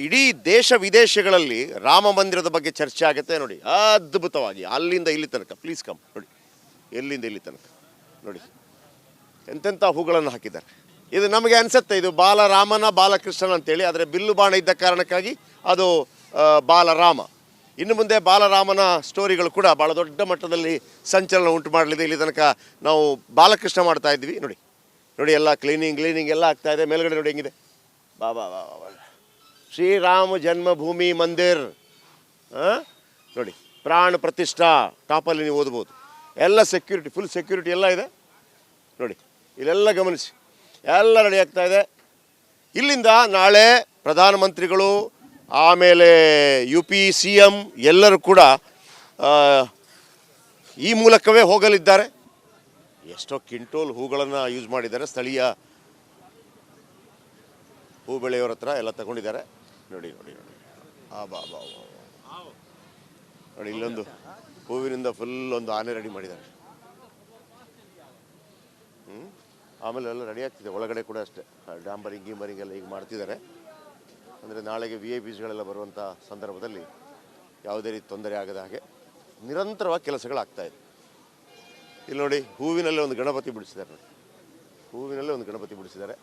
ಇಡೀ ದೇಶ ವಿದೇಶಗಳಲ್ಲಿ ರಾಮ ಮಂದಿರದ ಬಗ್ಗೆ ಚರ್ಚೆ ಆಗುತ್ತೆ ನೋಡಿ, ಅದ್ಭುತವಾಗಿ ಅಲ್ಲಿಂದ ಇಲ್ಲಿ ತನಕ. ಪ್ಲೀಸ್ ಕಮ್ ನೋಡಿ, ಎಲ್ಲಿಂದ ಇಲ್ಲಿ ತನಕ ನೋಡಿ ಎಂತೆಂಥ ಹೂಗಳನ್ನು ಹಾಕಿದ್ದಾರೆ. ಇದು ನಮಗೆ ಅನಿಸುತ್ತೆ ಇದು ಬಾಲರಾಮನ ಬಾಲಕೃಷ್ಣನ ಅಂತೇಳಿ, ಆದರೆ ಬಿಲ್ಲು ಬಾಣ ಇದ್ದ ಕಾರಣಕ್ಕಾಗಿ ಅದು ಬಾಲರಾಮ. ಇನ್ನು ಮುಂದೆ ಬಾಲರಾಮನ ಸ್ಟೋರಿಗಳು ಕೂಡ ಭಾಳ ದೊಡ್ಡ ಮಟ್ಟದಲ್ಲಿ ಸಂಚಲನ ಉಂಟು ಮಾಡಲಿದೆ. ಇಲ್ಲಿ ತನಕ ನಾವು ಬಾಲಕೃಷ್ಣ ಮಾಡ್ತಾ ಇದ್ವಿ ನೋಡಿ, ನೋಡಿ ಎಲ್ಲ ಕ್ಲೀನಿಂಗ್ ಎಲ್ಲ ಆಗ್ತಾ ಇದೆ. ಮೇಲ್ಗಡೆ ನೋಡಿ ಹೆಂಗಿದೆ, ಬಾ ಬಾ ಬಾ ಬಾ ಶ್ರೀರಾಮ ಜನ್ಮಭೂಮಿ ಮಂದಿರ್ ನೋಡಿ, ಪ್ರಾಣ ಪ್ರತಿಷ್ಠಾ ಟಾಪಲ್ಲಿ ನೀವು ಓದ್ಬೋದು. ಎಲ್ಲ ಸೆಕ್ಯೂರಿಟಿ, ಫುಲ್ ಸೆಕ್ಯೂರಿಟಿ ಎಲ್ಲ ಇದೆ ನೋಡಿ. ಇಲ್ಲೆಲ್ಲ ಗಮನಿಸಿ, ಎಲ್ಲ ರೆಡಿ ಆಗ್ತಾ ಇದೆ. ಇಲ್ಲಿಂದ ನಾಳೆ ಪ್ರಧಾನಮಂತ್ರಿಗಳು, ಆಮೇಲೆ UP CM ಎಲ್ಲರೂ ಕೂಡ ಈ ಮೂಲಕವೇ ಹೋಗಲಿದ್ದಾರೆ. ಎಷ್ಟೋ ಕ್ವಿಂಟೋಲ್ ಹೂಗಳನ್ನು ಯೂಸ್ ಮಾಡಿದ್ದಾರೆ. ಸ್ಥಳೀಯ ಹೂ ಬೆಳೆಯೋರ ಹತ್ರ ಎಲ್ಲ ತಗೊಂಡಿದ್ದಾರೆ ನೋಡಿ ನೋಡಿ ನೋಡಿ. ಬಾ ಬಾ ನೋಡಿ, ಇಲ್ಲೊಂದು ಹೂವಿನಿಂದ ಫುಲ್ ಒಂದು ಆನೆ ರೆಡಿ ಮಾಡಿದ್ದಾರೆ. ಆಮೇಲೆ ಎಲ್ಲ ರೆಡಿ ಆಗ್ತಿದೆ. ಒಳಗಡೆ ಕೂಡ ಅಷ್ಟೇ ಡಾಂಬರಿಂಗ್ ಎಲ್ಲ ಈಗ ಮಾಡ್ತಿದ್ದಾರೆ. ಅಂದರೆ ನಾಳೆಗೆ VIPsಗಳೆಲ್ಲ ಬರುವಂಥ ಸಂದರ್ಭದಲ್ಲಿ ಯಾವುದೇ ರೀತಿ ತೊಂದರೆ ಆಗದ ಹಾಗೆ ನಿರಂತರವಾಗಿ ಕೆಲಸಗಳಾಗ್ತಾಯಿದೆ. ಇಲ್ಲಿ ನೋಡಿ, ಹೂವಿನಲ್ಲೇ ಒಂದು ಗಣಪತಿ ಬಿಡಿಸಿದ್ದಾರೆ ನೋಡಿ, ಹೂವಿನಲ್ಲೇ ಒಂದು ಗಣಪತಿ ಬಿಡಿಸಿದ್ದಾರೆ.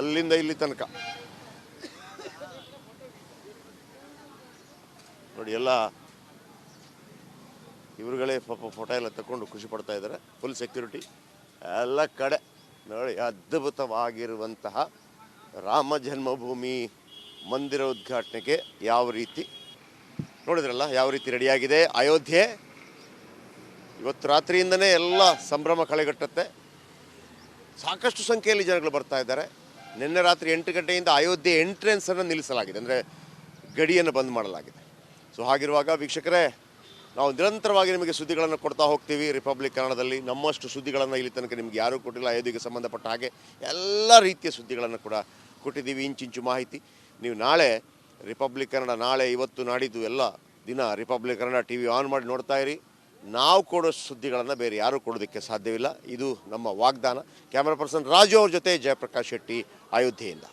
ಅಲ್ಲಿಂದ ಇಲ್ಲಿ ತನಕ ನೋಡಿ, ಎಲ್ಲ ಇವರುಗಳೇ ಫೋಟೋ ಎಲ್ಲ ತಗೊಂಡು ಖುಷಿ ಪಡ್ತಾ ಇದ್ದಾರೆ. ಫುಲ್ ಸೆಕ್ಯೂರಿಟಿ ಎಲ್ಲ ಕಡೆ ನೋಡಿ. ಅದ್ಭುತವಾಗಿರುವಂತಹ ರಾಮ ಜನ್ಮಭೂಮಿ ಮಂದಿರ ಉದ್ಘಾಟನೆಗೆ ಯಾವ ರೀತಿ ನೋಡಿದ್ರಲ್ಲ, ಯಾವ ರೀತಿ ರೆಡಿಯಾಗಿದೆ ಅಯೋಧ್ಯೆ. ಇವತ್ತು ರಾತ್ರಿಯಿಂದನೇ ಎಲ್ಲ ಸಂಭ್ರಮ ಕಳೆಗಟ್ಟುತ್ತೆ. ಸಾಕಷ್ಟು ಸಂಖ್ಯೆಯಲ್ಲಿ ಜನಗಳು ಬರ್ತಾ ಇದ್ದಾರೆ. ನಿನ್ನೆ ರಾತ್ರಿ 8 ಗಂಟೆಯಿಂದ ಅಯೋಧ್ಯೆ ಎಂಟ್ರೆನ್ಸನ್ನು ನಿಲ್ಲಿಸಲಾಗಿದೆ, ಅಂದರೆ ಗಡಿಯನ್ನು ಬಂದ್ ಮಾಡಲಾಗಿದೆ. ಸೊ ಹಾಗಿರುವಾಗ ವೀಕ್ಷಕರೇ, ನಾವು ನಿರಂತರವಾಗಿ ನಿಮಗೆ ಸುದ್ದಿಗಳನ್ನು ಕೊಡ್ತಾ ಹೋಗ್ತೀವಿ. ರಿಪಬ್ಲಿಕ್ ಕನ್ನಡದಲ್ಲಿ ನಮ್ಮಷ್ಟು ಸುದ್ದಿಗಳನ್ನು ಇಲ್ಲಿ ತನಕ ನಿಮ್ಗೆ ಯಾರೂ ಕೊಟ್ಟಿಲ್ಲ. ಅಯೋಧ್ಯೆಗೆ ಸಂಬಂಧಪಟ್ಟ ಹಾಗೆ ಎಲ್ಲ ರೀತಿಯ ಸುದ್ದಿಗಳನ್ನು ಕೂಡ ಕೊಟ್ಟಿದ್ದೀವಿ, ಇಂಚಿಂಚು ಮಾಹಿತಿ. ನೀವು ನಾಳೆ ರಿಪಬ್ಲಿಕ್ ಕನ್ನಡ, ನಾಳೆ ಇವತ್ತು ನಾಡಿದ್ದು ಎಲ್ಲ ದಿನ ರಿಪಬ್ಲಿಕ್ ಕನ್ನಡ TV ಆನ್ ಮಾಡಿ ನೋಡ್ತಾ ಇರಿ. ನಾವು ಕೊಡೋ ಸುದ್ದಿಗಳನ್ನು ಬೇರೆ ಯಾರೂ ಕೊಡೋದಕ್ಕೆ ಸಾಧ್ಯವಿಲ್ಲ. ಇದು ನಮ್ಮ ವಾಗ್ದಾನ. ಕ್ಯಾಮ್ರಾ ಪರ್ಸನ್ ರಾಜು ಅವ್ರ ಜೊತೆ ಜಯಪ್ರಕಾಶ್ ಶೆಟ್ಟಿ, ಅಯೋಧ್ಯೆಯಿಂದ.